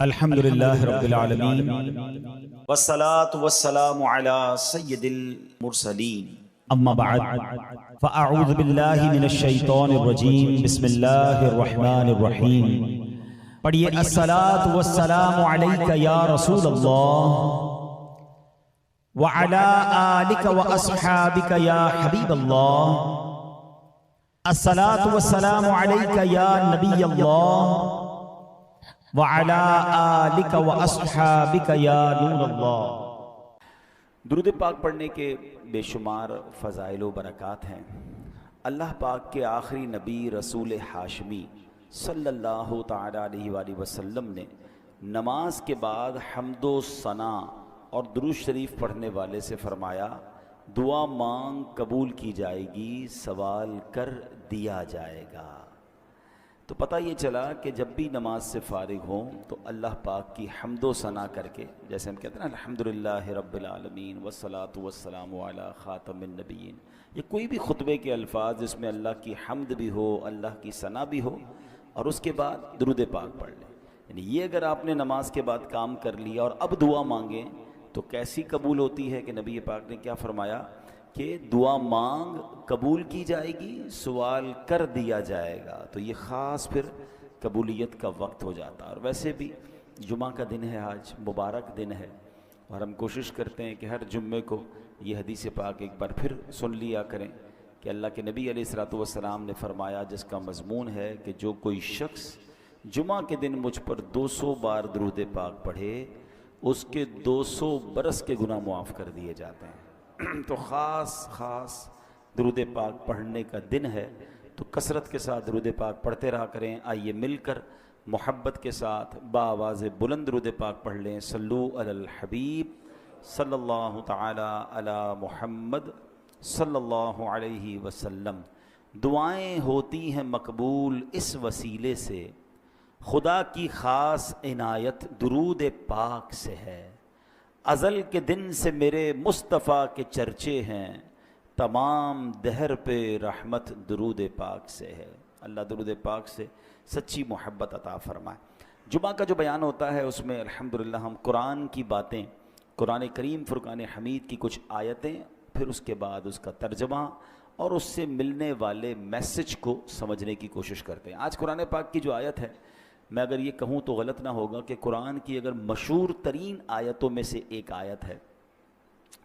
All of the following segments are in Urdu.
الحمدللہ رب العالمین والصلاة والسلام علی سید المرسلین اما بعد فاعوذ باللہ من الشیطان الرجیم بسم اللہ الرحمن الرحیم پڑھئے الصلاة والسلام علیک یا رسول اللہ وعلی آلک واصحابک یا حبیب اللہ الصلاة والسلام علیک یا نبی اللہ وعلی آلک واصحابک یا نور اللہ۔ درود پاک پڑھنے کے بے شمار فضائل و برکات ہیں۔ اللہ پاک کے آخری نبی رسول ہاشمی صلی اللہ تعالی علیہ وآلہ وسلم نے نماز کے بعد حمد و ثنا اور درود شریف پڑھنے والے سے فرمایا، دعا مانگ قبول کی جائے گی، سوال کر دیا جائے گا۔ تو پتہ یہ چلا کہ جب بھی نماز سے فارغ ہوں تو اللہ پاک کی حمد و ثنا کر کے، جیسے ہم کہتے ہیں نا الحمدللہ رب العالمین والصلاة والسلام علی خاتم النبیین، یہ کوئی بھی خطبے کے الفاظ جس میں اللہ کی حمد بھی ہو، اللہ کی ثنا بھی ہو، اور اس کے بعد درود پاک پڑھ لیں، یعنی یہ اگر آپ نے نماز کے بعد کام کر لیا اور اب دعا مانگیں تو کیسی قبول ہوتی ہے کہ نبی پاک نے کیا فرمایا کہ دعا مانگ قبول کی جائے گی، سوال کر دیا جائے گا۔ تو یہ خاص پھر قبولیت کا وقت ہو جاتا ہے۔ اور ویسے بھی جمعہ کا دن ہے، آج مبارک دن ہے، اور ہم کوشش کرتے ہیں کہ ہر جمعے کو یہ حدیث پاک ایک بار پھر سن لیا کریں کہ اللہ کے نبی علیہ الصلوۃ والسلام نے فرمایا، جس کا مضمون ہے کہ جو کوئی شخص جمعہ کے دن مجھ پر 200 بار درود پاک پڑھے اس کے 200 برس کے گناہ معاف کر دیے جاتے ہیں۔ تو خاص درود پاک پڑھنے کا دن ہے، تو کثرت کے ساتھ درود پاک پڑھتے رہا کریں۔ آئیے مل کر محبت کے ساتھ بآواز بلند درود پاک پڑھ لیں۔ صلو علی الحبیب صلی اللہ تعالی علی محمد صلی اللہ علیہ وسلم۔ دعائیں ہوتی ہیں مقبول اس وسیلے سے، خدا کی خاص عنایت درود پاک سے ہے۔ ازل کے دن سے میرے مصطفیٰ کے چرچے ہیں، تمام دہر پہ رحمت درود پاک سے ہے۔ اللہ درود پاک سے سچی محبت عطا فرمائے۔ جمعہ کا جو بیان ہوتا ہے اس میں الحمدللہ ہم قرآن کی باتیں، قرآن کریم فرقان حمید کی کچھ آیتیں، پھر اس کے بعد اس کا ترجمہ اور اس سے ملنے والے میسج کو سمجھنے کی کوشش کرتے ہیں۔ آج قرآن پاک کی جو آیت ہے، میں اگر یہ کہوں تو غلط نہ ہوگا کہ قرآن کی اگر مشہور ترین آیتوں میں سے ایک آیت ہے،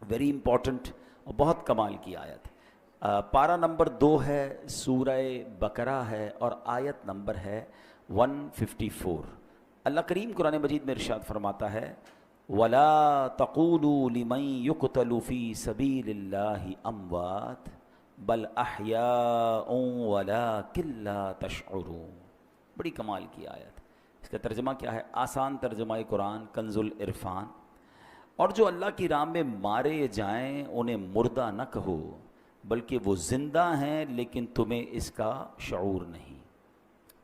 ویری امپورٹنٹ اور بہت کمال کی آیت ہے۔ پارہ نمبر 2 ہے، سورہ بقرہ ہے، اور آیت نمبر ہے 154۔ اللہ کریم قرآن مجید میں ارشاد فرماتا ہے، وَلَا تَقُولُوا لِمَن يُقْتَلُ فِي سَبِيلِ اللَّهِ أَمْوَاتٌ بَلْ أَحْيَاءٌ وَلَٰكِن لَّا تَشْعُرُونَ۔ بڑی کمال کی آیت۔ اس کا ترجمہ کیا ہے؟ آسان ترجمہ قرآن کنز العرفان۔ اور جو اللہ کی راہ میں مارے جائیں انہیں مردہ نہ کہو، بلکہ وہ زندہ ہیں لیکن تمہیں اس کا شعور نہیں۔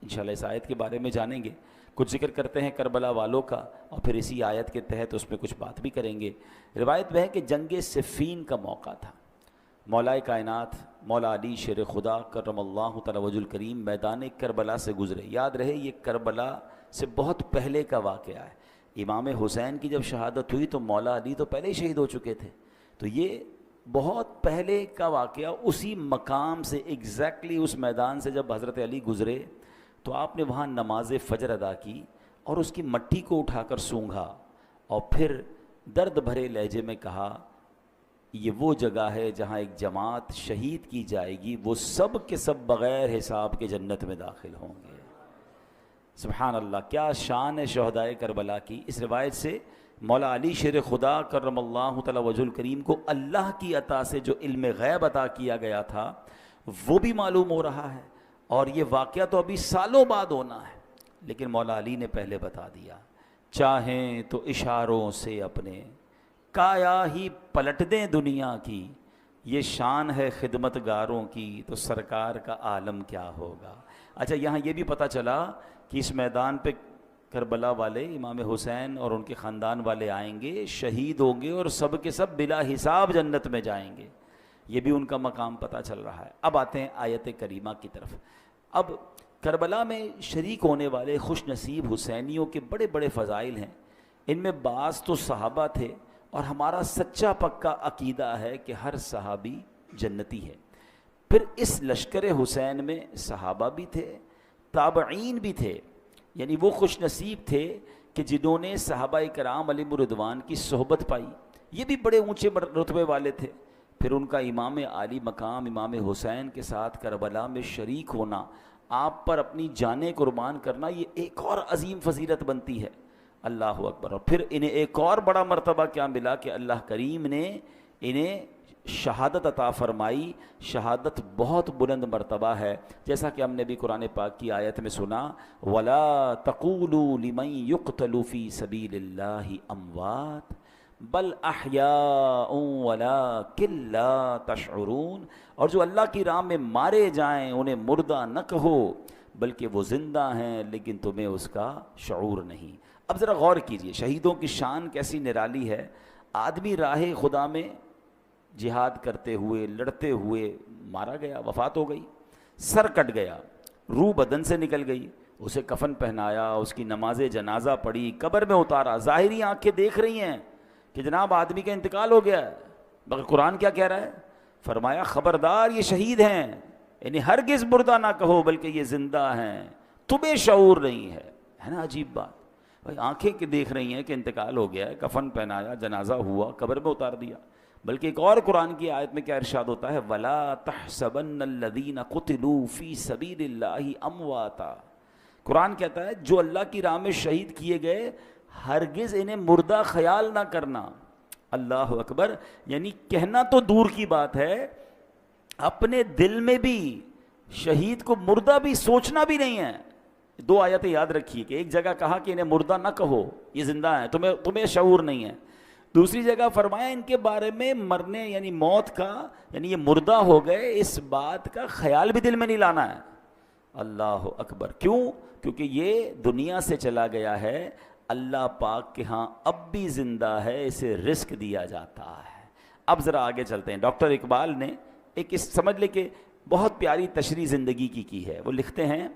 انشاءاللہ اس آیت کے بارے میں جانیں گے، کچھ ذکر کرتے ہیں کربلا والوں کا، اور پھر اسی آیت کے تحت اس میں کچھ بات بھی کریں گے۔ روایت میں ہے کہ جنگ صفین کا موقع تھا، مولا کائنات مولا علی شیر خدا کرم اللہ تعالی وجہ الکریم میدان کربلا سے گزرے۔ یاد رہے یہ کربلا سے بہت پہلے کا واقعہ ہے۔ امام حسین کی جب شہادت ہوئی تو مولا علی تو پہلے ہی شہید ہو چکے تھے، تو یہ بہت پہلے کا واقعہ۔ اسی مقام سے ایگزیکٹلی اس میدان سے جب حضرت علی گزرے تو آپ نے وہاں نماز فجر ادا کی اور اس کی مٹی کو اٹھا کر سونگھا، اور پھر درد بھرے لہجے میں کہا، یہ وہ جگہ ہے جہاں ایک جماعت شہید کی جائے گی، وہ سب کے سب بغیر حساب کے جنت میں داخل ہوں گے۔ سبحان اللہ، کیا شان ہے شہدائے کربلا کی۔ اس روایت سے مولا علی شیر خدا کرم اللہ تعالی وجہ الکریم کو اللہ کی عطا سے جو علم غیب عطا کیا گیا تھا وہ بھی معلوم ہو رہا ہے، اور یہ واقعہ تو ابھی سالوں بعد ہونا ہے، لیکن مولا علی نے پہلے بتا دیا۔ چاہیں تو اشاروں سے اپنے کایا ہی پلٹ دیں دنیا کی، یہ شان ہے خدمت گاروں کی، تو سرکار کا عالم کیا ہوگا۔ اچھا، یہاں یہ بھی پتہ چلا کہ اس میدان پہ کربلا والے امام حسین اور ان کے خاندان والے آئیں گے، شہید ہوں گے، اور سب کے سب بلا حساب جنت میں جائیں گے۔ یہ بھی ان کا مقام پتہ چل رہا ہے۔ اب آتے ہیں آیت کریمہ کی طرف۔ اب کربلا میں شریک ہونے والے خوش نصیب حسینیوں کے بڑے بڑے فضائل ہیں. ان میں بعض تو صحابہ تھے، اور ہمارا سچا پکا عقیدہ ہے کہ ہر صحابی جنتی ہے. پھر اس لشکر حسین میں صحابہ بھی تھے، تابعین بھی تھے، یعنی وہ خوش نصیب تھے کہ جنہوں نے صحابہ کرام علیہم رضوان کی صحبت پائی. یہ بھی بڑے اونچے رتبے والے تھے. پھر ان کا امام عالی مقام امام حسین کے ساتھ کربلا میں شریک ہونا، آپ پر اپنی جانیں قربان کرنا، یہ ایک اور عظیم فضیلت بنتی ہے. اللہ اکبر. اور پھر انہیں ایک اور بڑا مرتبہ کیا ملا کہ اللہ کریم نے انہیں شہادت عطا فرمائی. شہادت بہت بلند مرتبہ ہے، جیسا کہ ہم نے بھی قرآن پاک کی آیت میں سنا، وَلَا تَقُولُوا لِمَن يُقْتَلُ فِي سَبِيلِ اللَّهِ أَمْوَاتٌ بَلْ أَحْيَاءٌ وَلَٰكِن لَّا تَشْعُرُونَ. اور جو اللہ کی راہ میں مارے جائیں انہیں مردہ نہ کہو، بلکہ وہ زندہ ہیں لیکن تمہیں اس کا شعور نہیں. اب ذرا غور کیجئے، شہیدوں کی شان کیسی نرالی ہے. آدمی راہ خدا میں جہاد کرتے ہوئے لڑتے ہوئے مارا گیا، وفات ہو گئی، سر کٹ گیا، روح بدن سے نکل گئی، اسے کفن پہنایا، اس کی نماز جنازہ پڑھی، قبر میں اتارا. ظاہری آنکھیں دیکھ رہی ہیں کہ جناب آدمی کا انتقال ہو گیا ہے، مگر قرآن کیا کہہ رہا ہے؟ فرمایا خبردار یہ شہید ہیں، یعنی ہرگز مردہ نہ کہو بلکہ یہ زندہ ہیں، تمہیں شعور نہیں ہے. ہے نا عجیب بات؟ بھائی آنکھیں کہ دیکھ رہی ہیں کہ انتقال ہو گیا ہے، کفن پہنایا، جنازہ ہوا، قبر میں اتار دیا. بلکہ ایک اور قرآن کی آیت میں کیا ارشاد ہوتا ہے؟ وَلَا تَحْسَبَنَّ الَّذِينَ قُتِلُوا فِي سَبِيلِ اللَّهِ أَمْوَاتًا. قرآن کہتا ہے جو اللہ کی راہ میں شہید کیے گئے ہرگز انہیں مردہ خیال نہ کرنا. اللہ اکبر. یعنی کہنا تو دور کی بات ہے، اپنے دل میں بھی شہید کو مردہ بھی سوچنا بھی نہیں ہے. دو آیتیں یاد رکھیے کہ ایک جگہ کہا کہ انہیں مردہ نہ کہو، یہ زندہ ہیں، تمہیں شعور نہیں ہے. دوسری جگہ فرمایا ان کے بارے میں مرنے یعنی موت کا، یعنی یہ مردہ ہو گئے، اس بات کا خیال بھی دل میں نہیں لانا ہے. اللہ اکبر. کیوں؟ کیونکہ یہ دنیا سے چلا گیا ہے، اللہ پاک کے ہاں اب بھی زندہ ہے، اسے رزق دیا جاتا ہے. اب ذرا آگے چلتے ہیں. ڈاکٹر اقبال نے ایک سمجھ لے کہ بہت پیاری تشریح زندگی کی ہے. وہ لکھتے ہیں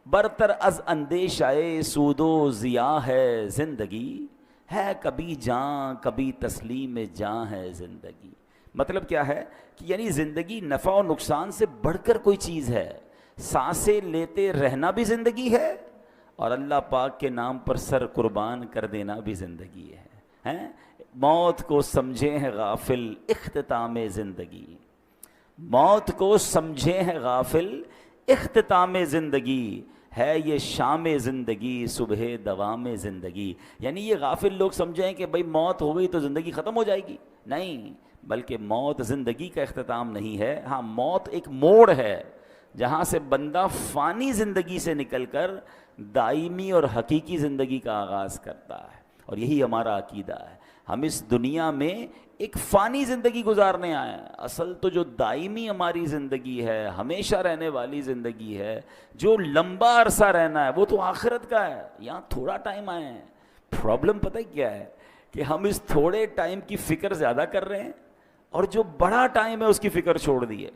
برتر از اندیشہ سود و ضیاء ہے زندگی، ہے کبھی جاں کبھی تسلیم جاں ہے زندگی. مطلب کیا ہے کہ یعنی زندگی نفع و نقصان سے بڑھ کر کوئی چیز ہے. سانسیں لیتے رہنا بھی زندگی ہے، اور اللہ پاک کے نام پر سر قربان کر دینا بھی زندگی ہے. موت کو سمجھے ہیں غافل اختتام زندگی، موت کو سمجھے ہیں غافل اختتام زندگی، ہے یہ شام زندگی صبح دوام زندگی. یعنی یہ غافل لوگ سمجھیں کہ بھئی موت ہو گئی تو زندگی ختم ہو جائے گی. نہیں، بلکہ موت زندگی کا اختتام نہیں ہے. ہاں، موت ایک موڑ ہے جہاں سے بندہ فانی زندگی سے نکل کر دائمی اور حقیقی زندگی کا آغاز کرتا ہے. اور یہی ہمارا عقیدہ ہے. ہم اس دنیا میں ایک فانی زندگی گزارنے آئے ہیں. اصل تو جو دائمی ہماری زندگی ہے، ہمیشہ رہنے والی زندگی ہے، جو لمبا عرصہ رہنا ہے، وہ تو آخرت کا ہے. یہاں تھوڑا ٹائم آئے ہیں. پرابلم پتہ کیا ہے کہ ہم اس تھوڑے ٹائم کی فکر زیادہ کر رہے ہیں، اور جو بڑا ٹائم ہے اس کی فکر چھوڑ دی ہے.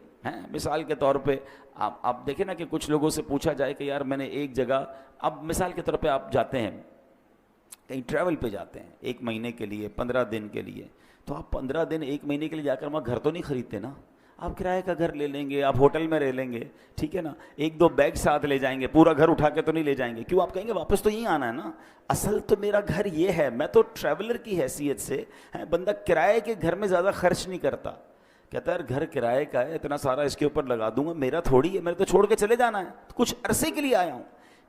مثال کے طور پہ آپ دیکھیں نا کہ کچھ لوگوں سے پوچھا جائے کہ یار میں نے ایک جگہ، اب مثال کے طور پہ آپ جاتے ہیں کہیں ٹریول پہ جاتے ہیں 1 مہینے کے لیے، 15 دن کے لیے، تو آپ 15 دن 1 مہینے کے لیے جا کر وہاں گھر تو نہیں خریدتے نا. آپ کرائے کا گھر لے لیں گے، آپ ہوٹل میں رہ لیں گے، ٹھیک ہے نا. 1-2 بیگ ساتھ لے جائیں گے، پورا گھر اٹھا کے تو نہیں لے جائیں گے. کیوں؟ آپ کہیں گے واپس تو یہیں آنا ہے نا. اصل تو میرا گھر یہ ہے، میں تو ٹریولر کی حیثیت سے، بندہ کرائے کے گھر میں زیادہ خرچ نہیں کرتا. کہتا ہے یار گھر کرائے کا ہے، اتنا سارا اس کے اوپر لگا دوں گا، میرا تھوڑی ہے، میں تو چھوڑ کے چلے جانا ہے، کچھ عرصے کے لیے آیا ہوں.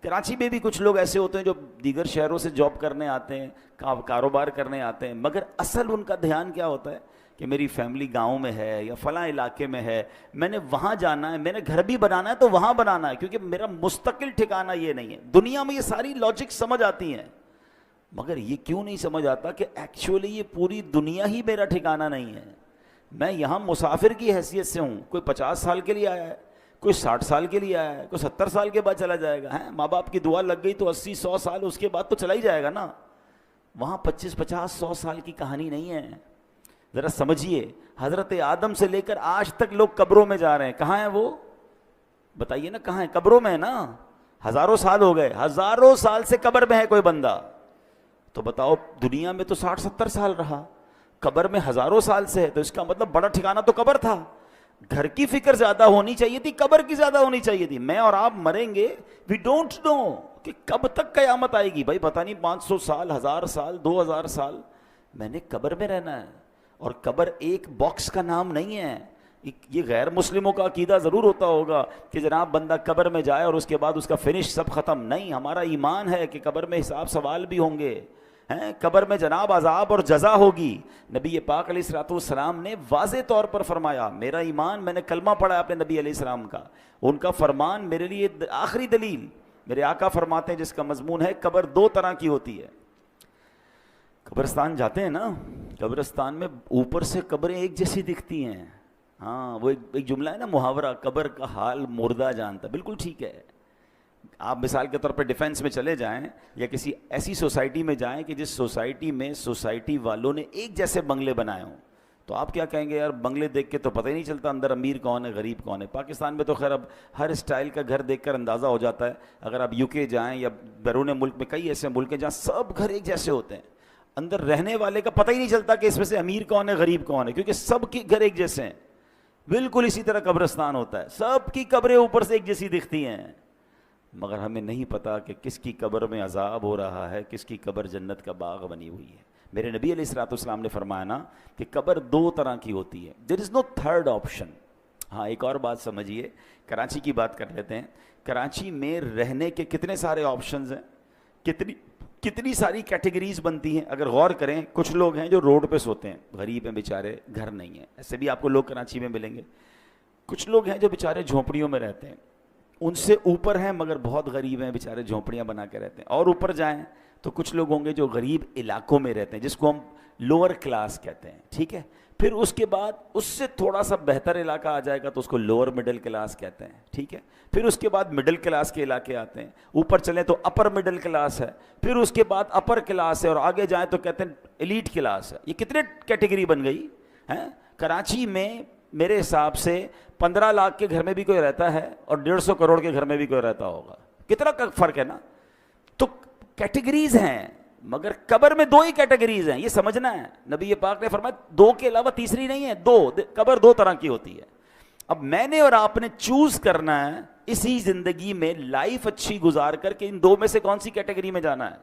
کراچی میں بھی کچھ لوگ ایسے ہوتے ہیں جو دیگر شہروں سے جاب کرنے آتے ہیں، کاروبار کرنے آتے ہیں، مگر اصل ان کا دھیان کیا ہوتا ہے کہ میری فیملی گاؤں میں ہے یا فلاں علاقے میں ہے، میں نے وہاں جانا ہے، میں نے گھر بھی بنانا ہے تو وہاں بنانا ہے، کیونکہ میرا مستقل ٹھکانہ یہ نہیں ہے. دنیا میں یہ ساری لاجک سمجھ آتی ہیں، مگر یہ کیوں نہیں سمجھ آتا کہ ایکچولی یہ پوری دنیا ہی میرا ٹھکانہ نہیں ہے. میں یہاں مسافر کی حیثیت سے ہوں. کوئی 50 سال کے لیے آیا ہے، کوئی 60 سال کے لیے آیا ہے، کوئی 70 سال کے بعد چلا جائے گا. ماں باپ کی دعا لگ گئی تو 80-100 سال اس کے بعد تو چلا ہی جائے گا نا. وہاں 25-50-100 سال کی کہانی نہیں ہے. ذرا سمجھیے، حضرت آدم سے لے کر آج تک لوگ قبروں میں جا رہے ہیں. کہاں ہیں وہ؟ بتائیے نا، کہاں ہیں؟ قبروں میں ہے نا. ہزاروں سال ہو گئے، ہزاروں سال سے قبر میں ہے کوئی بندہ، تو بتاؤ دنیا میں تو 60-70 سال رہا، قبر میں ہزاروں سال سے ہے، تو اس کا مطلب بڑا ٹھکانہ تو قبر تھا. گھر کی فکر زیادہ ہونی چاہیے تھی، قبر کی زیادہ ہونی چاہیے تھی. میں اور آپ مریں گے، وی ڈونٹ نو کہ کب تک قیامت آئے گی. بھائی پتہ نہیں 500 سال، 1000 سال، 2000 سال میں نے قبر میں رہنا ہے. اور قبر ایک باکس کا نام نہیں ہے. یہ غیر مسلموں کا عقیدہ ضرور ہوتا ہوگا کہ جناب بندہ قبر میں جائے اور اس کے بعد اس کا فنش سب ختم. نہیں، ہمارا ایمان ہے کہ قبر میں حساب سوال بھی ہوں گے، قبر میں جناب عذاب اور جزا ہوگی. نبی پاک علیہ الصلوۃ والسلام نے واضح طور پر فرمایا، میرا ایمان، میں نے کلمہ پڑھا اپنے نبی علیہ السلام کا، ان کا فرمان میرے لیے آخری دلیل. میرے آقا فرماتے ہیں جس کا مضمون ہے قبر 2 طرح کی ہوتی ہے. قبرستان جاتے ہیں نا، قبرستان میں اوپر سے قبریں ایک جیسی دکھتی ہیں. ہاں، وہ ایک جملہ ہے نا، محاورہ، قبر کا حال مردہ جانتا. بالکل ٹھیک ہے. آپ مثال کے طور پہ ڈیفینس میں چلے جائیں یا کسی ایسی سوسائٹی میں جائیں کہ جس سوسائٹی میں سوسائٹی والوں نے ایک جیسے بنگلے بنائے ہوں، تو آپ کیا کہیں گے؟ یار بنگلے دیکھ کے تو پتہ ہی نہیں چلتا اندر امیر کون ہے غریب کون ہے. پاکستان میں تو خیر اب ہر اسٹائل کا گھر دیکھ کر اندازہ ہو جاتا ہے. اگر آپ یو کے جائیں یا بیرون ملک میں کئی ایسے ملک ہیں جہاں سب گھر ایک جیسے ہوتے ہیں، اندر رہنے والے کا پتہ ہی نہیں چلتا کہ اس میں سے امیر کون ہے غریب کون ہے، کیونکہ سب کے گھر ایک جیسے ہیں. بالکل اسی طرح قبرستان ہوتا ہے، سب کی قبریں اوپر سے ایک جیسی دکھتی ہیں، مگر ہمیں نہیں پتا کہ کس کی قبر میں عذاب ہو رہا ہے، کس کی قبر جنت کا باغ بنی ہوئی ہے. میرے نبی علیہ الصلوۃ والسلام نے فرمایا نا کہ قبر 2 طرح کی ہوتی ہے. دیر از نو تھرڈ آپشن. ہاں، ایک اور بات سمجھیے، کراچی کی بات کر لیتے ہیں. کراچی میں رہنے کے کتنے سارے آپشنز ہیں، کتنی ساری کیٹیگریز بنتی ہیں. اگر غور کریں، کچھ لوگ ہیں جو روڈ پہ سوتے ہیں، غریب ہیں بیچارے، گھر نہیں ہیں. ایسے بھی آپ کو لوگ کراچی میں ملیں گے. کچھ لوگ ہیں جو بیچارے جھونپڑیوں میں رہتے ہیں، ان سے اوپر ہیں مگر بہت غریب ہیں، بیچارے جھونپڑیاں بنا کے رہتے ہیں. اور اوپر جائیں تو کچھ لوگ ہوں گے جو غریب علاقوں میں رہتے ہیں، جس کو ہم لوور کلاس کہتے ہیں. ٹھیک ہے. پھر اس کے بعد اس سے تھوڑا سا بہتر علاقہ آ جائے گا تو اس کو لوور مڈل کلاس کہتے ہیں. ٹھیک ہے. پھر اس کے بعد مڈل کلاس کے علاقے آتے ہیں. اوپر چلیں تو اپر مڈل کلاس ہے. پھر اس کے بعد اپر کلاس ہے، اور آگے جائیں تو کہتے ہیں ایلیٹ کلاس ہے. یہ کتنے کیٹیگری بن گئی ہیں. کراچی میں میرے حساب سے 15 لاکھ کے گھر میں بھی کوئی رہتا ہے اور 150 کروڑ کے گھر میں بھی کوئی رہتا ہوگا. کتنا فرق ہے نا. تو کیٹیگریز ہیں، مگر قبر میں 2 ہی کیٹیگریز ہیں، یہ سمجھنا ہے. نبی پاک نے فرمایا 2 کے علاوہ تیسری نہیں ہے. 2 قبر 2 طرح کی ہوتی ہے. اب میں نے اور آپ نے چوز کرنا ہے اسی زندگی میں لائف اچھی گزار کر کے ان 2 میں سے کون سی کیٹیگری میں جانا ہے.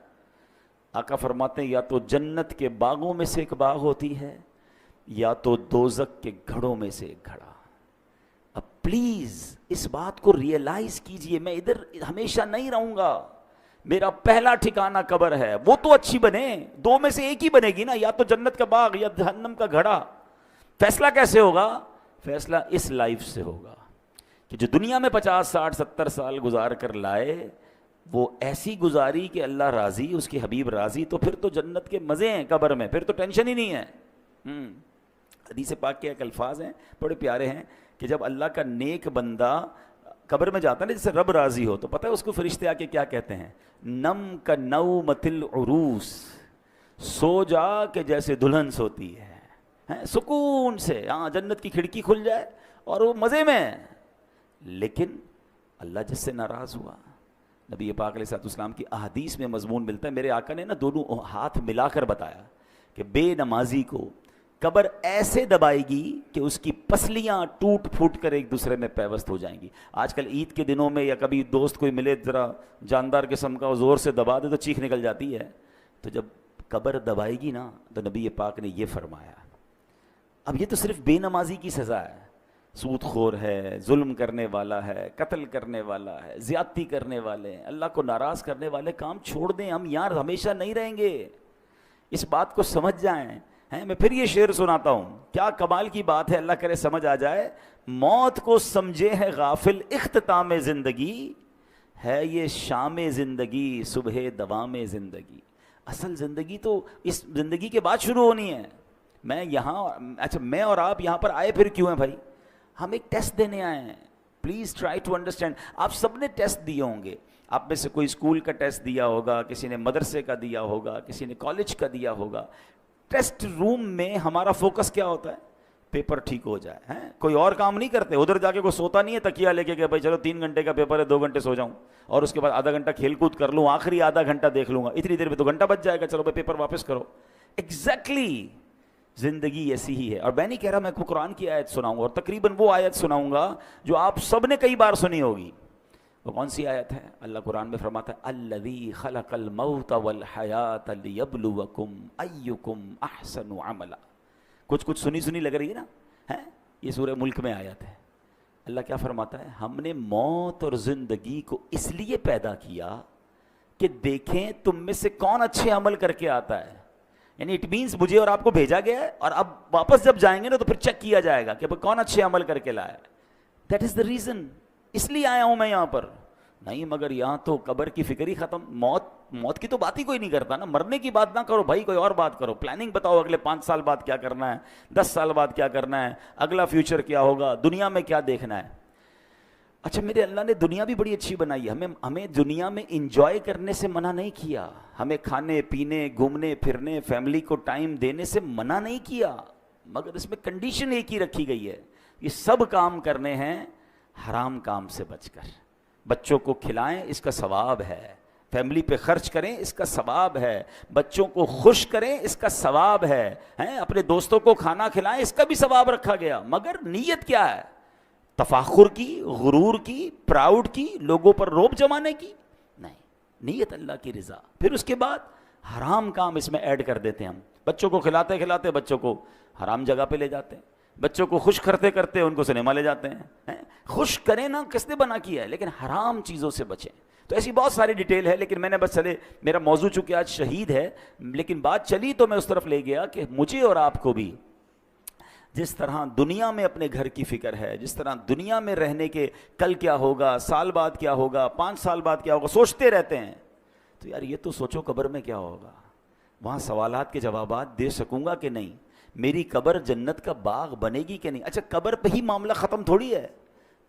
آقا فرماتے ہیں یا تو جنت کے باغوں میں سے ایک باغ ہوتی ہے، یا تو دوزخ کے گھڑوں میں سے ایک گھڑا. اب پلیز اس بات کو ریئلائز کیجئے، میں ادھر ہمیشہ نہیں رہوں گا. میرا پہلا ٹھکانہ قبر ہے، وہ تو اچھی بنے، 2 میں سے ایک ہی بنے گی نا، یا تو جنت کا باغ یا جہنم کا گھڑا. فیصلہ کیسے ہوگا؟ فیصلہ اس لائف سے ہوگا کہ جو دنیا میں 50 60 70 سال گزار کر لائے، وہ ایسی گزاری کہ اللہ راضی، اس کے حبیب راضی، تو پھر تو جنت کے مزے ہیں قبر میں، پھر تو ٹینشن ہی نہیں ہے. حدیث پاک کے ایک الفاظ ہیں بڑے پیارے ہیں کہ جب اللہ کا نیک بندہ قبر میں جاتا ہے نا، جیسے رب راضی ہو، تو پتہ ہے اس کو فرشتے آ کے کیا کہتے ہیں؟ نم کا نومۃ العروس، سو جا کہ جیسے دلہن سوتی ہے، سکون سے. ہاں، جنت کی کھڑکی کھل جائے اور وہ مزے میں. لیکن اللہ جس سے ناراض ہوا، نبی پاک علیہ الصلوۃ والسلام کی احادیث میں مضمون ملتا ہے. میرے آقا نے نا دونوں ہاتھ ملا کر بتایا کہ بے نمازی کو قبر ایسے دبائے گی کہ اس کی پسلیاں ٹوٹ پھوٹ کر ایک دوسرے میں پیوست ہو جائیں گی. آج کل عید کے دنوں میں یا کبھی دوست کوئی ملے ذرا جاندار قسم کا، زور سے دبا دے تو چیخ نکل جاتی ہے. تو جب قبر دبائے گی نا، تو نبی پاک نے یہ فرمایا. اب یہ تو صرف بے نمازی کی سزا ہے، سود خور ہے، ظلم کرنے والا ہے، قتل کرنے والا ہے، زیادتی کرنے والے ہیں، اللہ کو ناراض کرنے والے کام چھوڑ دیں. ہم یار ہمیشہ نہیں رہیں گے، اس بات کو سمجھ جائیں. میں پھر یہ شعر سناتا ہوں، کیا کمال کی بات ہے، اللہ کرے سمجھ آ جائے. موت کو سمجھے ہے غافل اختتام زندگی، ہے یہ شام زندگی صبح دوام زندگی. اصل زندگی تو اس زندگی کے بعد شروع ہونی ہے. میں اور آپ یہاں پر آئے پھر کیوں ہیں بھائی؟ ہم ایک ٹیسٹ دینے آئے ہیں. Please try to understand. آپ سب نے ٹیسٹ دیے ہوں گے. آپ میں سے کوئی اسکول کا ٹیسٹ دیا ہوگا، کسی نے مدرسے کا دیا ہوگا، کسی نے کالج کا دیا ہوگا. ٹیسٹ روم میں ہمارا فوکس کیا ہوتا ہے؟ پیپر ٹھیک ہو جائے ہیں. کوئی اور کام نہیں کرتے, ادھر جا کے کوئی سوتا نہیں ہے تکیہ لے کے کہ بھائی چلو 3 گھنٹے کا پیپر ہے 2 گھنٹے سو جاؤں اور اس کے بعد آدھا گھنٹہ کھیل کود کر لوں, آخری آدھا گھنٹہ دیکھ لوں گا, اتنی دیر میں 2 گھنٹہ بچ جائے گا, چلو بھائی پیپر واپس کرو. ایگزیکٹلی زندگی ایسی ہی ہے. اور میں نہیں کہہ رہا میں کو قرآن کی آیت سناؤں گا, اور تقریباً وہ آیت سناؤں گا جو آپ سب نے کئی بار سنی ہوگی. وہ کون سی آیت ہے؟ اللہ قرآن میں فرماتا ہے الذی خلق الموت والحیات لیبلوکم ایکم احسن عملا. کچھ سنی لگ رہی ہے نا, ہے یہ سورہ ملک میں آیت ہے. اللہ کیا فرماتا ہے, ہم نے موت اور زندگی کو اس لیے پیدا کیا کہ دیکھیں تم میں سے کون اچھے عمل کر کے آتا ہے. یعنی اٹ مینس مجھے اور آپ کو بھیجا گیا ہے, اور اب واپس جب جائیں گے نا تو پھر چیک کیا جائے گا کہ کون اچھے عمل کر کے لایا. دیٹ از دا ریزن, اس لیے آیا ہوں میں یہاں پر. نہیں مگر یہاں تو قبر کی فکر ہی ختم, موت کی تو بات ہی کوئی نہیں کرتا نا. مرنے کی بات نہ کرو بھائی, کوئی اور بات کرو. پلاننگ بتاؤ اگلے 5 سال بعد کیا کرنا ہے, 10 سال بعد کیا کرنا ہے, اگلا فیوچر کیا ہوگا, دنیا میں کیا دیکھنا ہے. اچھا میرے اللہ نے دنیا بھی بڑی اچھی بنائی ہے, ہمیں دنیا میں انجوائے کرنے سے منع نہیں کیا, ہمیں کھانے پینے گھومنے پھرنے فیملی کو ٹائم دینے سے منع نہیں کیا, مگر اس میں کنڈیشن ایک ہی رکھی گئی ہے, یہ سب کام کرنے ہیں حرام کام سے بچ کر. بچوں کو کھلائیں اس کا ثواب ہے, فیملی پہ خرچ کریں اس کا ثواب ہے, بچوں کو خوش کریں اس کا ثواب ہے, اپنے دوستوں کو کھانا کھلائیں اس کا بھی ثواب رکھا گیا. مگر نیت کیا ہے؟ تفاخر کی, غرور کی, پراؤڈ کی, لوگوں پر روب جمانے کی نہیں. نیت اللہ کی رضا. پھر اس کے بعد حرام کام اس میں ایڈ کر دیتے ہیں ہم. بچوں کو کھلاتے کھلاتے بچوں کو حرام جگہ پہ لے جاتے ہیں, بچوں کو خوش کرتے کرتے ان کو سنیما لے جاتے ہیں. خوش کریں نا, کس نے بنا کیا ہے, لیکن حرام چیزوں سے بچیں. تو ایسی بہت ساری ڈیٹیل ہے, لیکن میں نے بس چلے, میرا موضوع چونکہ آج شہید ہے, لیکن بات چلی تو میں اس طرف لے گیا کہ مجھے اور آپ کو بھی جس طرح دنیا میں اپنے گھر کی فکر ہے, جس طرح دنیا میں رہنے کے کل کیا ہوگا, سال بعد کیا ہوگا, 5 سال بعد کیا ہوگا, سوچتے رہتے ہیں. تو یار یہ تو سوچو قبر میں کیا ہوگا, وہاں سوالات کے جوابات دے سکوں گا کہ نہیں, میری قبر جنت کا باغ بنے گی کہ نہیں. اچھا قبر پہ ہی معاملہ ختم تھوڑی ہے,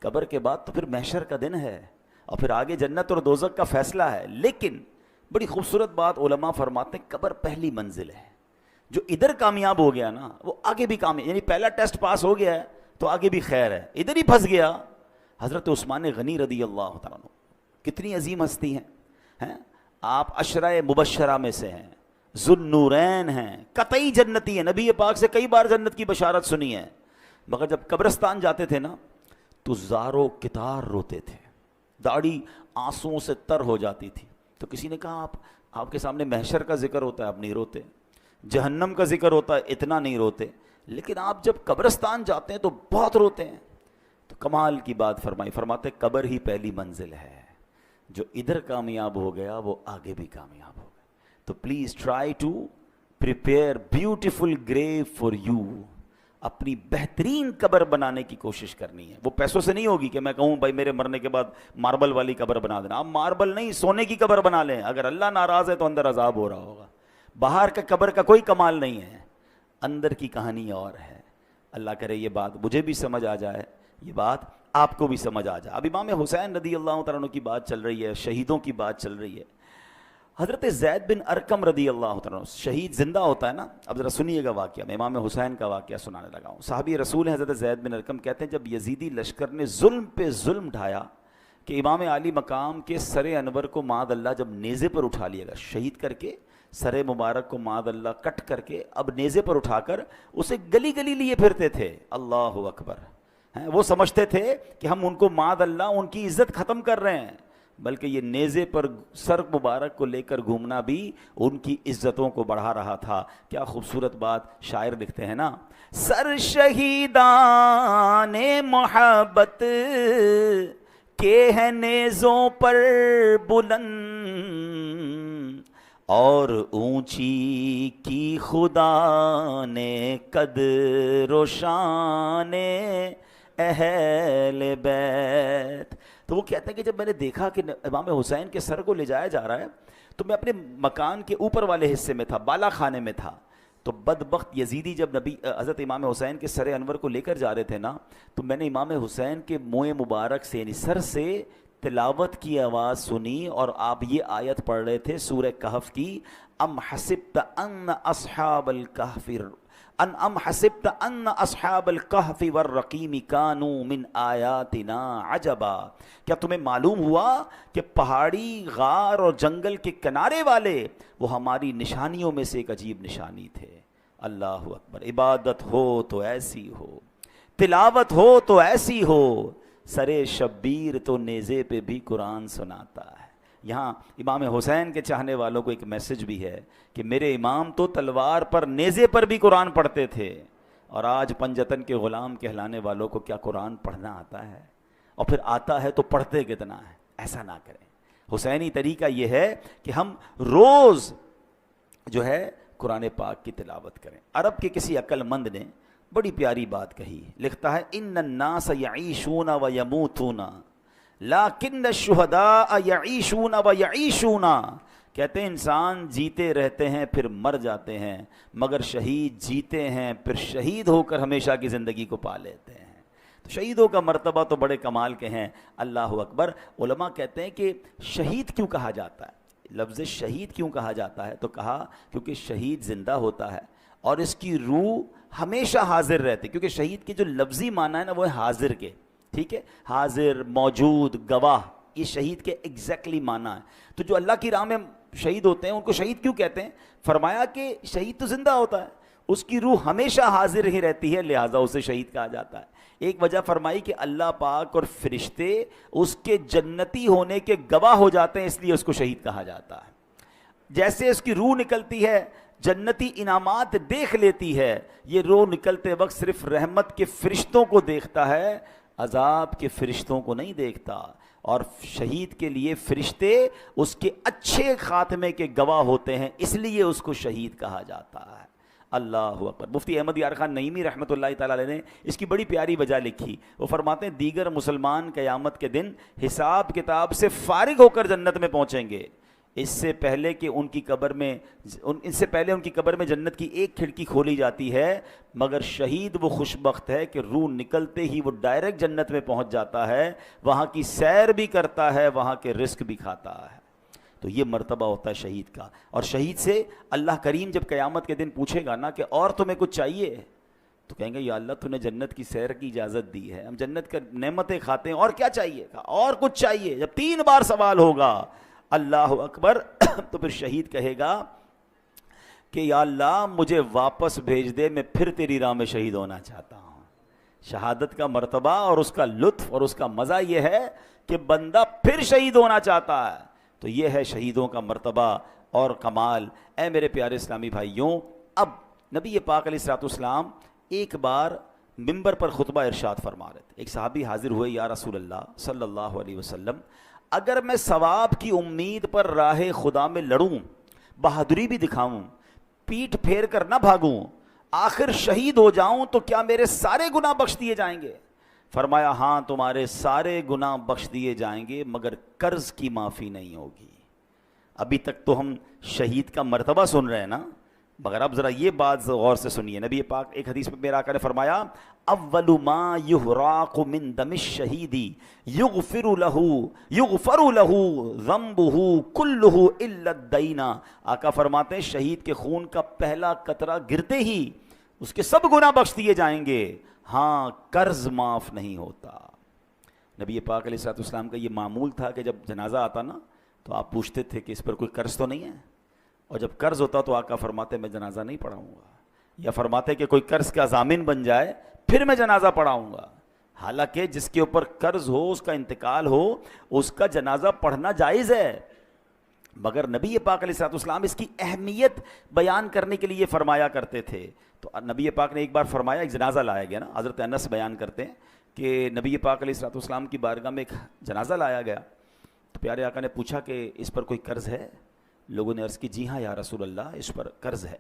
قبر کے بعد تو پھر محشر کا دن ہے, اور پھر آگے جنت اور دوزخ کا فیصلہ ہے. لیکن بڑی خوبصورت بات علماء فرماتے ہیں, قبر پہلی منزل ہے. جو ادھر کامیاب ہو گیا نا وہ آگے بھی کامیاب, یعنی پہلا ٹیسٹ پاس ہو گیا ہے تو آگے بھی خیر ہے. ادھر ہی پھنس گیا. حضرت عثمان غنی رضی اللہ تعالیٰ عنہ کتنی عظیم ہستی ہیں, آپ عشرہ مبشرہ میں سے ہیں, ذوالنورین ہیں, قطعی جنتی ہیں, نبی پاک سے کئی بار جنت کی بشارت سنی ہے. مگر جب قبرستان جاتے تھے نا تو زارو کتار روتے تھے, داڑھی آنسوؤں سے تر ہو جاتی تھی. تو کسی نے کہا آپ کے سامنے محشر کا ذکر ہوتا ہے آپ نہیں روتے, جہنم کا ذکر ہوتا ہے اتنا نہیں روتے, لیکن آپ جب قبرستان جاتے ہیں تو بہت روتے ہیں. تو کمال کی بات فرمائی, فرماتے قبر ہی پہلی منزل ہے, جو ادھر کامیاب ہو گیا وہ آگے بھی کامیاب ہو گیا. تو please try to prepare beautiful grave for you. اپنی بہترین قبر بنانے کی کوشش کرنی ہے. وہ پیسوں سے نہیں ہوگی کہ میں کہوں بھائی میرے مرنے کے بعد ماربل والی قبر بنا دینا. آپ ماربل نہیں سونے کی قبر بنا لیں, اگر اللہ ناراض ہے تو اندر عذاب ہو رہا ہوگا. باہر کا قبر کا کوئی کمال نہیں ہے, اندر کی کہانی اور ہے. اللہ کرے یہ بات مجھے بھی سمجھ آ جائے, یہ بات آپ کو بھی سمجھ آ جائے. اب امام حسین رضی اللہ تعالیٰ عنہ کی بات چل رہی ہے, شہیدوں کی بات چل رہی ہے. حضرت زید بن ارقم رضی اللہ تعالیٰ عنہ, شہید زندہ ہوتا ہے نا. اب ذرا سنیے گا واقعہ, میں امام حسین کا واقعہ سنانے لگا ہوں. صحابی رسول ہیں حضرت زید بن ارقم, کہتے ہیں جب یزیدی لشکر نے ظلم پہ ظلم ڈھایا کہ امام عالی مقام کے سر انور کو معاذ اللہ جب نیزے پر اٹھا لیا گیا, شہید کر کے سر مبارک کو معاذ اللہ کٹ کر کے اب نیزے پر اٹھا کر اسے گلی گلی لیے پھرتے تھے. اللہ اکبر. وہ سمجھتے تھے کہ ہم ان کو معاذ اللہ ان کی عزت ختم کر رہے ہیں, بلکہ یہ نیزے پر سر مبارک کو لے کر گھومنا بھی ان کی عزتوں کو بڑھا رہا تھا. کیا خوبصورت بات شاعر لکھتے ہیں نا, سر شہیدان محبت کے ہیں نیزوں پر بلند, اور اونچی کی خدا نے قدر و شان اہل بیت. تو وہ کہتے ہیں کہ جب میں نے دیکھا کہ امام حسین کے سر کو لے جایا جا رہا ہے تو میں اپنے مکان کے اوپر والے حصے میں تھا, بالا خانے میں تھا. تو بدبخت یزیدی جب حضرت امام حسین کے سر انور کو لے کر جا رہے تھے نا, تو میں نے امام حسین کے منہ مبارک سے یعنی سر سے تلاوت کی آواز سنی اور آپ یہ آیت پڑھ رہے تھے سورہ کہف کی، ام حسبت ان اصحاب الکہف ام حسبت ان اصحاب الکہف والرقیم کانوا من آیاتنا عجبا، کیا تمہیں معلوم ہوا کہ پہاڑی، غار اور جنگل کے کنارے والے وہ ہماری نشانیوں میں سے ایک عجیب نشانی تھے۔ اللہ اکبر، عبادت ہو تو ایسی ہو، تلاوت ہو تو ایسی ہو، سرے شبیر تو نیزے پہ بھی قرآن سناتا ہے۔ یہاں امام حسین کے چاہنے والوں کو ایک میسج بھی ہے کہ میرے امام تو تلوار پر، نیزے پر بھی قرآن پڑھتے تھے، اور آج پنجتن کے غلام کہلانے والوں کو کیا قرآن پڑھنا آتا ہے؟ اور پھر آتا ہے تو پڑھتے کتنا ہے؟ ایسا نہ کریں۔ حسینی طریقہ یہ ہے کہ ہم روز جو ہے قرآن پاک کی تلاوت کریں۔ عرب کے کسی عقل مند نے بڑی پیاری بات کہی، لکھتا ہے ان الناس یعیشون و یموتون لیکن الشہداء یعیشون و یعیشون، کہتے ہیں انسان جیتے رہتے ہیں پھر مر جاتے ہیں، مگر شہید جیتے ہیں پھر شہید ہو کر ہمیشہ کی زندگی کو پا لیتے ہیں۔ تو شہیدوں کا مرتبہ تو بڑے کمال کے ہیں۔ اللہ اکبر۔ علماء کہتے ہیں کہ شہید کیوں کہا جاتا ہے، لفظ شہید کیوں کہا جاتا ہے، تو کہا کیونکہ شہید زندہ ہوتا ہے اور اس کی روح ہمیشہ حاضر رہتی، کیونکہ شہید کے جو لفظی معنی ہے نا وہ ہے حاضر کے، ٹھیک ہے، حاضر، موجود، گواہ، یہ شہید کے ایگزیکٹلی معنی ہے۔ تو جو اللہ کی راہ میں شہید ہوتے ہیں ان کو شہید کیوں کہتے ہیں؟ فرمایا کہ شہید تو زندہ ہوتا ہے، اس کی روح ہمیشہ حاضر ہی رہتی ہے، لہٰذا اسے شہید کہا جاتا ہے۔ ایک وجہ فرمائی کہ اللہ پاک اور فرشتے اس کے جنتی ہونے کے گواہ ہو جاتے ہیں، اس لیے اس کو شہید کہا جاتا ہے۔ جیسے اس کی روح نکلتی ہے، جنتی انعامات دیکھ لیتی ہے، یہ روح نکلتے وقت صرف رحمت کے فرشتوں کو دیکھتا ہے، عذاب کے فرشتوں کو نہیں دیکھتا، اور شہید کے لیے فرشتے اس کے اچھے خاتمے کے گواہ ہوتے ہیں، اس لیے اس کو شہید کہا جاتا ہے۔ اللہ اکبر۔ مفتی احمد یار خان نعیمی رحمۃ اللہ تعالی علیہ نے اس کی بڑی پیاری وجہ لکھی، وہ فرماتے ہیں دیگر مسلمان قیامت کے دن حساب کتاب سے فارغ ہو کر جنت میں پہنچیں گے، اس سے پہلے ان کی قبر میں جنت کی ایک کھڑکی کھولی جاتی ہے، مگر شہید وہ خوش بخت ہے کہ روح نکلتے ہی وہ ڈائریکٹ جنت میں پہنچ جاتا ہے، وہاں کی سیر بھی کرتا ہے، وہاں کے رزق بھی کھاتا ہے۔ تو یہ مرتبہ ہوتا ہے شہید کا۔ اور شہید سے اللہ کریم جب قیامت کے دن پوچھے گا نا کہ اور تمہیں کچھ چاہیے، تو کہیں گے یا اللہ تو نے جنت کی سیر کی اجازت دی ہے، ہم جنت کے نعمتیں کھاتے ہیں، اور کیا چاہیے؟ اور کچھ چاہیے۔ جب 3 بار سوال ہوگا اللہ اکبر تو پھر شہید کہے گا کہ یا اللہ مجھے واپس بھیج دے، میں پھر تیری راہ میں شہید ہونا چاہتا ہوں۔ شہادت کا مرتبہ اور اس کا لطف اور اس کا مزہ یہ ہے کہ بندہ پھر شہید ہونا چاہتا ہے۔ تو یہ ہے شہیدوں کا مرتبہ اور کمال۔ اے میرے پیارے اسلامی بھائیوں، اب نبی پاک علیہ الصلوۃ والسلام ایک بار ممبر پر خطبہ ارشاد فرما رہے تھے۔ ایک صحابی حاضر ہوئے، یا رسول اللہ صلی اللہ علیہ وسلم، اگر میں ثواب کی امید پر راہ خدا میں لڑوں، بہادری بھی دکھاؤں، پیٹھ پھیر کر نہ بھاگوں، آخر شہید ہو جاؤں تو کیا میرے سارے گناہ بخش دیے جائیں گے؟ فرمایا ہاں تمہارے سارے گناہ بخش دیے جائیں گے، مگر قرض کی معافی نہیں ہوگی۔ ابھی تک تو ہم شہید کا مرتبہ سن رہے ہیں نا، مگر اب ذرا یہ بات غور سے سنیے۔ نبی پاک ایک حدیث میں میرا آقا نے فرمایا اول ما یحراق من دم الشہید یغفر له ذنبه كله الا الدین۔ آقا فرماتے ہیں شہید کے خون کا پہلا قطرہ گرتے ہی اس کے سب گناہ بخش دیے جائیں گے، ہاں قرض معاف نہیں ہوتا۔ نبی پاک علیہ الصلوۃ والسلام کا یہ معمول تھا کہ جب جنازہ آتا نا تو آپ پوچھتے تھے کہ اس پر کوئی قرض تو نہیں ہے، اور جب قرض ہوتا تو آقا فرماتے میں جنازہ نہیں پڑھاؤں گا، یا فرماتے کہ کوئی قرض کا ضامن بن جائے پھر میں جنازہ پڑھاؤں گا۔ حالانکہ جس کے اوپر قرض ہو، اس کا انتقال ہو، اس کا جنازہ پڑھنا جائز ہے، مگر نبی پاک علیہ الصلوۃ والسلام اس کی اہمیت بیان کرنے کے لیے فرمایا کرتے تھے۔ تو نبی پاک نے ایک بار فرمایا، ایک جنازہ لایا گیا نا، حضرت انس بیان کرتے ہیں کہ نبی پاک علیہ الصلوۃ والسلام کی بارگاہ میں ایک جنازہ لایا گیا، تو پیارے آقا نے پوچھا کہ اس پر کوئی قرض ہے؟ لوگوں نے عرض کی جی ہاں یا رسول اللہ اس پر قرض ہے۔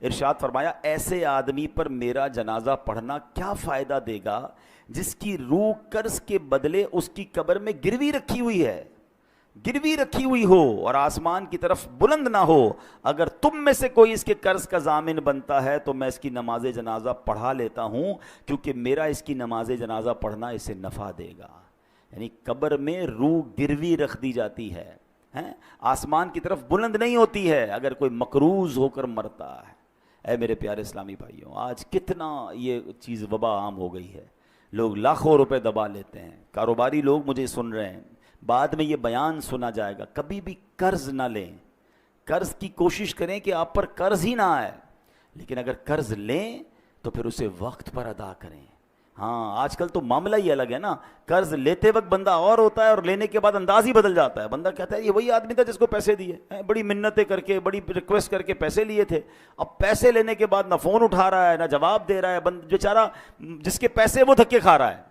ارشاد فرمایا ایسے آدمی پر میرا جنازہ پڑھنا کیا فائدہ دے گا جس کی روح قرض کے بدلے اس کی قبر میں گروی رکھی ہوئی ہے، گروی رکھی ہوئی ہو اور آسمان کی طرف بلند نہ ہو۔ اگر تم میں سے کوئی اس کے قرض کا ضامن بنتا ہے تو میں اس کی نماز جنازہ پڑھا لیتا ہوں، کیونکہ میرا اس کی نماز جنازہ پڑھنا اسے نفع دے گا۔ یعنی قبر میں روح گروی رکھ دی جاتی ہے، آسمان کی طرف بلند نہیں ہوتی ہے اگر کوئی مقروض ہو کر مرتا ہے۔ اے میرے پیارے اسلامی بھائیوں، آج کتنا یہ چیز وبا عام ہو گئی ہے، لوگ لاکھوں روپے دبا لیتے ہیں۔ کاروباری لوگ مجھے سن رہے ہیں، بعد میں یہ بیان سنا جائے گا، کبھی بھی قرض نہ لیں، قرض کی کوشش کریں کہ آپ پر قرض ہی نہ آئے، لیکن اگر قرض لیں تو پھر اسے وقت پر ادا کریں۔ ہاں آج کل تو معاملہ ہی الگ ہے نا، قرض لیتے وقت بندہ اور ہوتا ہے اور لینے کے بعد انداز ہی بدل جاتا ہے۔ بندہ کہتا ہے یہ وہی آدمی تھا جس کو پیسے دیے، بڑی منتیں کر کے بڑی ریکویسٹ کر کے پیسے لیے تھے، اب پیسے لینے کے بعد نہ فون اٹھا رہا ہے نہ جواب دے رہا ہے، بیچارہ جس کے پیسے وہ دھکے کھا رہا ہے۔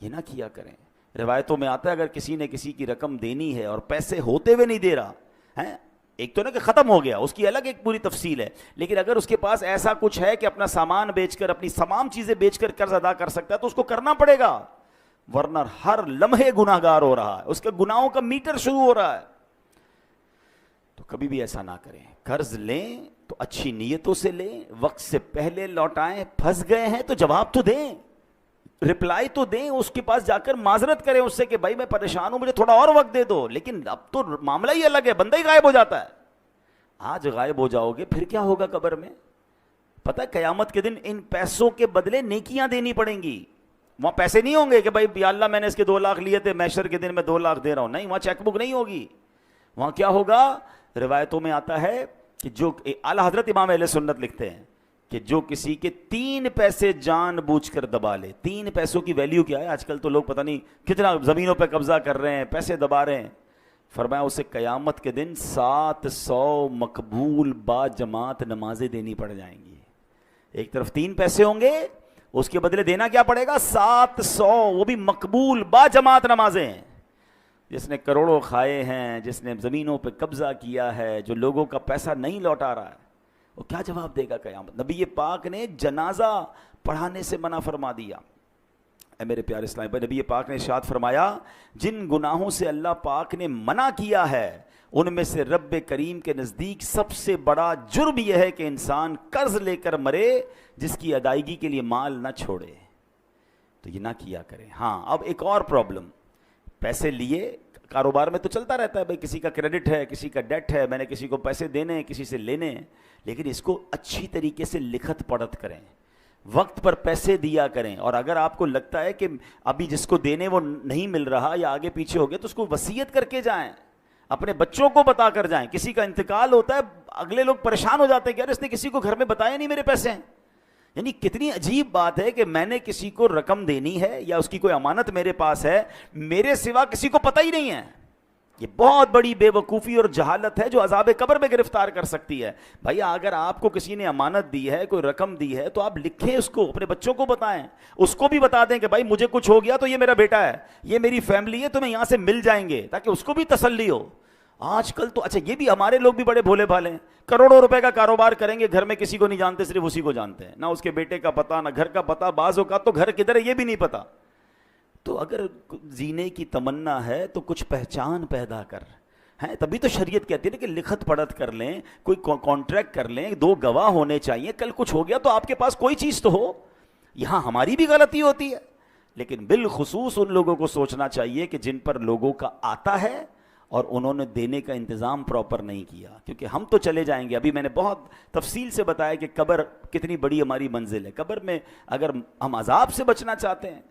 یہ نہ کیا کریں۔ روایتوں میں آتا ہے اگر کسی نے کسی کی رقم دینی ہے اور پیسے ہوتے ہوئے نہیں دے رہا ہے، ایک تو نا کہ ختم ہو گیا، اس کی الگ ایک پوری تفصیل ہے، لیکن اگر اس کے پاس ایسا کچھ ہے کہ اپنا سامان بیچ کر اپنی تمام چیزیں بیچ کر قرض ادا کر سکتا ہے تو اس کو کرنا پڑے گا، ورنہ ہر لمحے گناہ گار ہو رہا ہے، اس کے گناہوں کا میٹر شروع ہو رہا ہے۔ تو کبھی بھی ایسا نہ کریں، قرض لیں تو اچھی نیتوں سے لیں، وقت سے پہلے لوٹائیں، پھنس گئے ہیں تو جواب تو دیں، رپلائی تو دیں، اس کے پاس جا کر معذرت کریں اس سے کہ بھائی میں پریشان ہوں، مجھے تھوڑا اور وقت دے دو، لیکن اب تو معاملہ ہی الگ ہے، بندہ ہی غائب ہو جاتا ہے۔ آج غائب ہو جاؤ گے پھر کیا ہوگا قبر میں؟ پتہ ہے قیامت کے دن ان پیسوں کے بدلے نیکیاں دینی پڑیں گی۔ وہاں پیسے نہیں ہوں گے کہ بھائی یا اللہ میں نے اس کے 2 لاکھ لیے تھے، محشر کے دن میں 2 لاکھ دے رہا ہوں، نہیں، وہاں چیک بک نہیں ہوگی۔ وہاں کیا ہوگا؟ روایتوں میں آتا ہے کہ جو اعلیٰ حضرت امام اہل سنت لکھتے ہیں کہ جو کسی کے 3 پیسے جان بوجھ کر دبا لے، 3 پیسوں کی ویلیو کیا ہے؟ آج کل تو لوگ پتہ نہیں کتنا زمینوں پہ قبضہ کر رہے ہیں، پیسے دبا رہے ہیں۔ فرمایا اسے قیامت کے دن 700 مقبول با جماعت نمازیں دینی پڑ جائیں گی۔ ایک طرف 3 پیسے ہوں گے، اس کے بدلے دینا کیا پڑے گا؟ 700، وہ بھی مقبول با جماعت نمازیں۔ جس نے کروڑوں کھائے ہیں، جس نے زمینوں پہ قبضہ کیا ہے، جو لوگوں کا پیسہ نہیں لوٹا رہا ہے، وہ کیا جواب دے گا قیامت؟ نبی پاک نے جنازہ پڑھانے سے منع فرما دیا۔ اے میرے پیارے اسلام بھائی، نبی پاک نے ارشاد فرمایا جن گناہوں سے اللہ پاک نے منع کیا ہے ان میں سے رب کریم کے نزدیک سب سے بڑا جرم یہ ہے کہ انسان قرض لے کر مرے جس کی ادائیگی کے لیے مال نہ چھوڑے۔ تو یہ نہ کیا کریں۔ ہاں اب ایک اور پرابلم، پیسے لیے کاروبار میں تو چلتا رہتا ہے، بھائی کسی کا کریڈٹ ہے، کسی کا ڈیٹ ہے، میں نے کسی کو پیسے دینے ہیں، کسی سے لینے ہیں، لیکن اس کو اچھی طریقے سے لکھت پڑھت کریں، وقت پر پیسے دیا کریں، اور اگر آپ کو لگتا ہے کہ ابھی جس کو دینے وہ نہیں مل رہا یا آگے پیچھے ہو گیا تو اس کو وصیت کر کے جائیں، اپنے بچوں کو بتا کر جائیں۔ کسی کا انتقال ہوتا ہے، اگلے لوگ پریشان ہو جاتے ہیں کہ یار اس نے کسی کو گھر میں بتایا نہیں میرے پیسے ہیں۔ یعنی کتنی عجیب بات ہے کہ میں نے کسی کو رقم دینی ہے یا اس کی کوئی امانت میرے پاس ہے، میرے سوا کسی کو پتہ ہی نہیں ہے۔ یہ بہت بڑی بے وقوفی اور جہالت ہے جو عذاب قبر میں گرفتار کر سکتی ہے۔ بھائی اگر آپ کو کسی نے امانت دی ہے، کوئی رقم دی ہے، تو آپ لکھیں اس کو، اپنے بچوں کو بتائیں، اس کو بھی بتا دیں کہ بھائی مجھے کچھ ہو گیا تو یہ میرا بیٹا ہے، یہ میری فیملی ہے، تمہیں یہاں سے مل جائیں گے، تاکہ اس کو بھی تسلی ہو۔ آج کل تو اچھا یہ بھی ہمارے لوگ بھی بڑے بھولے بھالے ہیں، کروڑوں روپے کا کاروبار کریں گے، گھر میں کسی کو نہیں جانتے، صرف اسی کو جانتے ہیں، نہ اس کے بیٹے کا پتہ نہ گھر کا پتہ، بعض اوقات تو گھر کدھر ہے یہ بھی نہیں پتہ۔ تو اگر جینے کی تمنا ہے تو کچھ پہچان پیدا کر ہیں، تبھی تو شریعت کہتی ہے کہ لکھت پڑھت کر لیں، کوئی کانٹریکٹ کر لیں، 2 گواہ ہونے چاہیے، کل کچھ ہو گیا تو آپ کے پاس کوئی چیز تو ہو۔ یہاں ہماری بھی غلطی ہوتی ہے، لیکن بالخصوص ان لوگوں کو سوچنا چاہیے کہ جن پر لوگوں کا آتا ہے اور انہوں نے دینے کا انتظام پراپر نہیں کیا، کیونکہ ہم تو چلے جائیں گے۔ ابھی میں نے بہت تفصیل سے بتایا کہ قبر کتنی بڑی ہماری منزل ہے۔ قبر میں اگر ہم عذاب سے بچنا چاہتے ہیں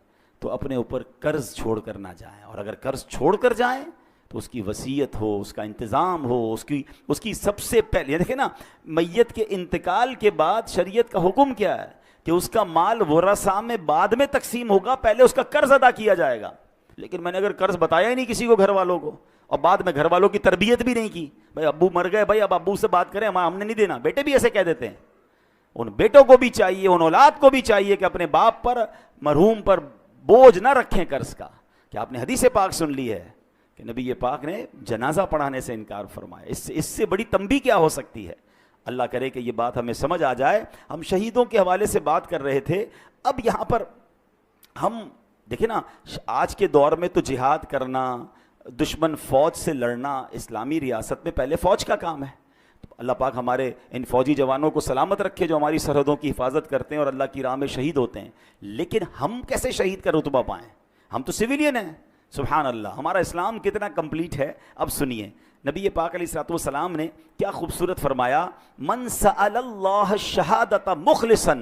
تو اپنے اوپر قرض چھوڑ کر نہ جائیں، اور اگر قرض چھوڑ کر جائیں تو اس کی وصیت ہو، اس کا انتظام ہو، اس کی سب سے پہلے دیکھیں نا، میت کے انتقال کے بعد شریعت کا حکم کیا ہے کہ اس کا مال ورثاء میں بعد میں تقسیم ہوگا، پہلے اس کا قرض ادا کیا جائے گا۔ لیکن میں نے اگر قرض بتایا ہی نہیں کسی کو، گھر والوں کو، اور بعد میں گھر والوں کی تربیت بھی نہیں کی، بھائی ابو مر گئے، بھائی اب ابو سے بات کریں، ہم نے نہیں دینا، بیٹے بھی ایسے کہہ دیتے ہیں۔ ان بیٹوں کو بھی چاہیے، ان اولاد کو بھی چاہیے کہ اپنے باپ پر، مرحوم پر بوجھ نہ رکھیں قرض کا۔ کہ آپ نے حدیث پاک سن لی ہے کہ نبی پاک نے جنازہ پڑھانے سے انکار فرمایا، اس سے بڑی تنبیہ کیا ہو سکتی ہے؟ اللہ کرے کہ یہ بات ہمیں سمجھ آ جائے۔ ہم شہیدوں کے حوالے سے بات کر رہے تھے، اب یہاں پر ہم دیکھیں نا، آج کے دور میں تو جہاد کرنا، دشمن فوج سے لڑنا اسلامی ریاست میں پہلے فوج کا کام ہے۔ اللہ پاک ہمارے ان فوجی جوانوں کو سلامت رکھے جو ہماری سرحدوں کی حفاظت کرتے ہیں اور اللہ کی راہ میں شہید ہوتے ہیں، لیکن ہم کیسے شہید کا رتبہ پائیں؟ ہم تو سویلین ہیں، سبحان اللہ، ہمارا اسلام کتنا کمپلیٹ ہے. اب سنیے نبی پاک علیہ الصلوۃ والسلام نے کیا خوبصورت فرمایا، من سأل اللہ الشہادۃ مخلصا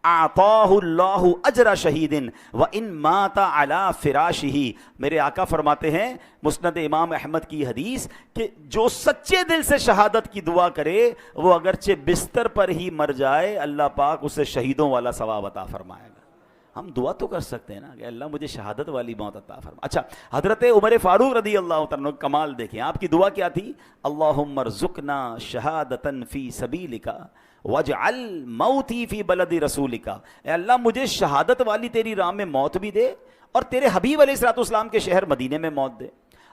اعطاہ اللہ اجر شہید وان مات علی فراشہ. میرے آقا فرماتے ہیں مسند امام احمد کی حدیث کہ جو سچے دل سے شہادت کی دعا کرے وہ اگرچہ بستر پر ہی مر جائے اللہ پاک اسے شہیدوں والا ثواب عطا فرمائے گا. ہم دعا تو کر سکتے ہیں نا کہ اللہ مجھے شہادت والی موت عطا فرما. اچھا حضرت عمر فاروق رضی اللہ تعالیٰ عنہ کمال دیکھیں، آپ کی دعا کیا تھی، اللہم ارزقنا شہادتا فی سبیلک واجعل موتی فی بلد رسولک. اے اللہ مجھے شہادت والی تیری راہ میں موت بھی دے اور تیرے حبیب علیہ الصلوۃ والسلام کے شہر مدینے میں موت دے.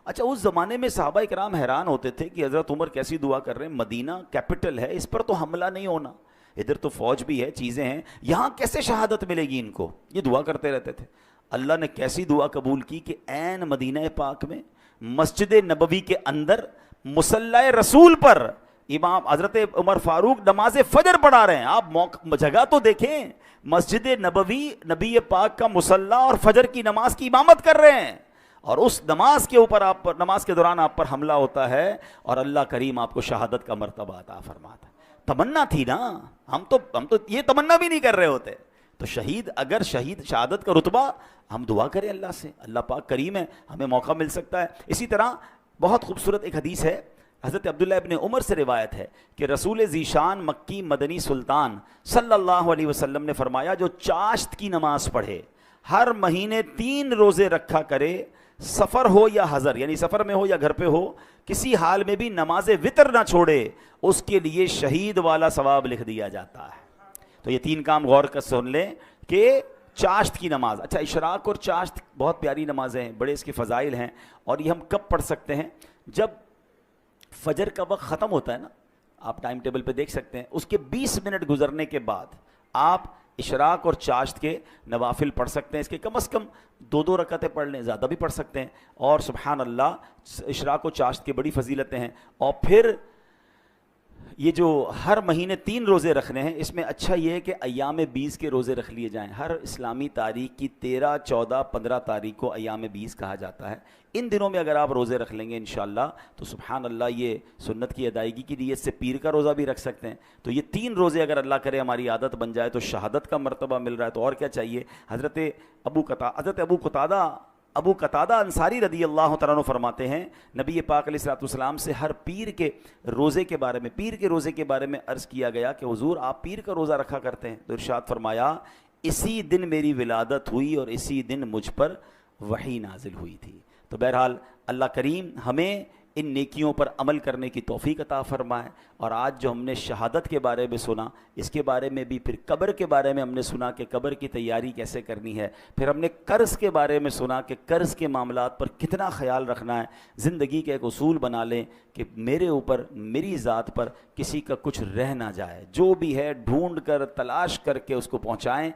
اچھا اس زمانے میں صحابہ اکرام حیران ہوتے تھے کہ حضرت عمر کیسی دعا کر رہے ہیں، مدینہ کیپٹل ہے، اس پر تو حملہ نہیں ہونا، ادھر تو فوج بھی ہے، چیزیں ہیں، یہاں کیسے شہادت ملے گی ان کو. یہ دعا کرتے رہتے تھے. اللہ نے کیسی دعا قبول کی کہ عین مدینہ پاک میں مسجد نبوی کے اندر مصلی رسول پر امام حضرت عمر فاروق نماز فجر پڑھا رہے ہیں. آپ جگہ تو دیکھیں، مسجد نبوی، نبی پاک کا مصلی اور فجر کی نماز کی امامت کر رہے ہیں، اور اس نماز کے اوپر آپ پر، نماز کے دوران آپ پر حملہ ہوتا ہے اور اللہ کریم آپ کو شہادت کا مرتبہ عطا فرماتا ہے. تمنا تھی نا، ہم تو یہ تمنا بھی نہیں کر رہے ہوتے. تو شہید، اگر شہادت کا رتبہ، ہم دعا کریں اللہ سے، اللہ پاک کریم ہے، ہمیں موقع مل سکتا ہے. اسی طرح بہت خوبصورت ایک حدیث ہے، حضرت عبداللہ ابن عمر سے روایت ہے کہ رسول ذیشان مکی مدنی سلطان صلی اللہ علیہ وسلم نے فرمایا جو چاشت کی نماز پڑھے، ہر مہینے 3 روزے رکھا کرے، سفر ہو یا حضر، یعنی سفر میں ہو یا گھر پہ ہو، کسی حال میں بھی نماز وطر نہ چھوڑے، اس کے لیے شہید والا ثواب لکھ دیا جاتا ہے. تو یہ 3 کام غور کر سن لیں کہ چاشت کی نماز. اچھا اشراق اور چاشت بہت پیاری نمازیں ہیں، بڑے اس کے فضائل ہیں، اور یہ ہم کب پڑھ سکتے ہیں، جب فجر کا وقت ختم ہوتا ہے نا، آپ ٹائم ٹیبل پہ دیکھ سکتے ہیں، اس کے 20 منٹ گزرنے کے بعد آپ اشراق اور چاشت کے نوافل پڑھ سکتے ہیں. اس کے کم از کم 2 رکعتیں پڑھ لیں، زیادہ بھی پڑھ سکتے ہیں. اور سبحان اللہ اشراق و چاشت کی بڑی فضیلتیں ہیں. اور پھر یہ جو ہر مہینے 3 روزے رکھنے ہیں، اس میں اچھا یہ ہے کہ ایام 20 کے روزے رکھ لیے جائیں. ہر اسلامی تاریخ کی 13، 14، 15 تاریخ کو ایام 20 کہا جاتا ہے. ان دنوں میں اگر آپ روزے رکھ لیں گے انشاءاللہ تو سبحان اللہ یہ سنت کی ادائیگی کی نیت سے پیر کا روزہ بھی رکھ سکتے ہیں. تو یہ 3 روزے اگر اللہ کرے ہماری عادت بن جائے تو شہادت کا مرتبہ مل رہا ہے، تو اور کیا چاہیے. حضرت ابو قتادہ انصاری رضی اللہ تعالیٰ عنہ فرماتے ہیں نبی پاک علیہ الصلوۃ والسلام سے ہر پیر کے روزے کے بارے میں عرض کیا گیا کہ حضور آپ پیر کا روزہ رکھا کرتے ہیں، تو ارشاد فرمایا اسی دن میری ولادت ہوئی اور اسی دن مجھ پر وحی نازل ہوئی تھی. تو بہرحال اللہ کریم ہمیں ان نیکیوں پر عمل کرنے کی توفیق عطا فرمائے. اور آج جو ہم نے شہادت کے بارے میں سنا، اس کے بارے میں بھی، پھر قبر کے بارے میں ہم نے سنا کہ قبر کی تیاری کیسے کرنی ہے، پھر ہم نے قرض کے بارے میں سنا کہ قرض کے معاملات پر کتنا خیال رکھنا ہے. زندگی کا ایک اصول بنا لیں کہ میرے اوپر، میری ذات پر کسی کا کچھ رہ نہ جائے، جو بھی ہے ڈھونڈ کر تلاش کر کے اس کو پہنچائیں.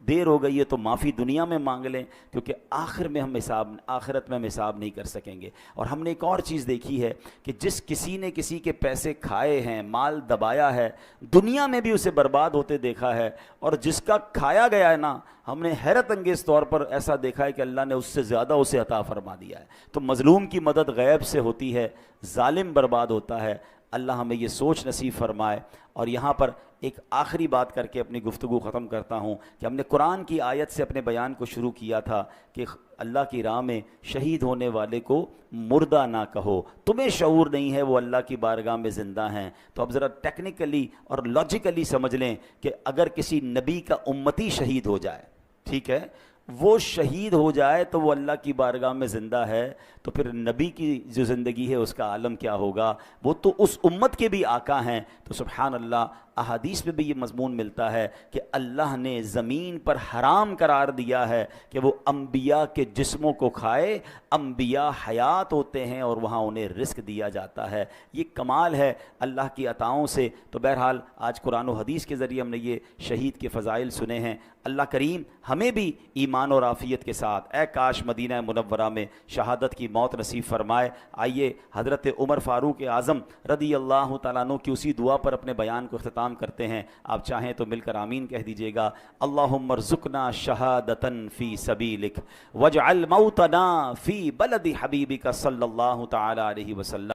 دیر ہو گئی ہے تو معافی دنیا میں مانگ لیں، کیونکہ آخرت میں ہم حساب نہیں کر سکیں گے. اور ہم نے ایک اور چیز دیکھی ہے کہ جس کسی نے کسی کے پیسے کھائے ہیں، مال دبایا ہے، دنیا میں بھی اسے برباد ہوتے دیکھا ہے. اور جس کا کھایا گیا ہے نا، ہم نے حیرت انگیز طور پر ایسا دیکھا ہے کہ اللہ نے اس سے زیادہ اسے عطا فرما دیا ہے. تو مظلوم کی مدد غیب سے ہوتی ہے، ظالم برباد ہوتا ہے. اللہ ہمیں یہ سوچ نصیب فرمائے. اور یہاں پر ایک آخری بات کر کے اپنی گفتگو ختم کرتا ہوں کہ ہم نے قرآن کی آیت سے اپنے بیان کو شروع کیا تھا کہ اللہ کی راہ میں شہید ہونے والے کو مردہ نہ کہو، تمہیں شعور نہیں ہے وہ اللہ کی بارگاہ میں زندہ ہیں. تو اب ذرا ٹیکنیکلی اور لاجیکلی سمجھ لیں کہ اگر کسی نبی کا امتی شہید ہو جائے، ٹھیک ہے، وہ شہید ہو جائے تو وہ اللہ کی بارگاہ میں زندہ ہے، تو پھر نبی کی جو زندگی ہے اس کا عالم کیا ہوگا. وہ تو اس امت کے بھی آقا ہیں. تو سبحان اللہ احادیث میں بھی یہ مضمون ملتا ہے کہ اللہ نے زمین پر حرام قرار دیا ہے کہ وہ انبیاء کے جسموں کو کھائے. انبیاء حیات ہوتے ہیں اور وہاں انہیں رزق دیا جاتا ہے. یہ کمال ہے اللہ کی عطاؤں سے. تو بہرحال آج قرآن و حدیث کے ذریعے ہم نے یہ شہید کے فضائل سنے ہیں. اللہ کریم ہمیں بھی ایمان اور عافیت کے ساتھ اے کاش مدینہ منورہ میں شہادت کی موت نصیب فرمائے. آئیے حضرت عمر فاروق اعظم رضی اللہ تعالیٰ عنہ کی اسی دعا پر اپنے بیان کو اختتام سلام کرتے ہیں، آپ چاہیں تو مل کر آمین کہہ دیجئے گا۔ اللہم ارزقنا شہادتن فی سبیلک واجعل موتنا فی بلد حبیبک صلی اللہ تعالی علیہ وسلم۔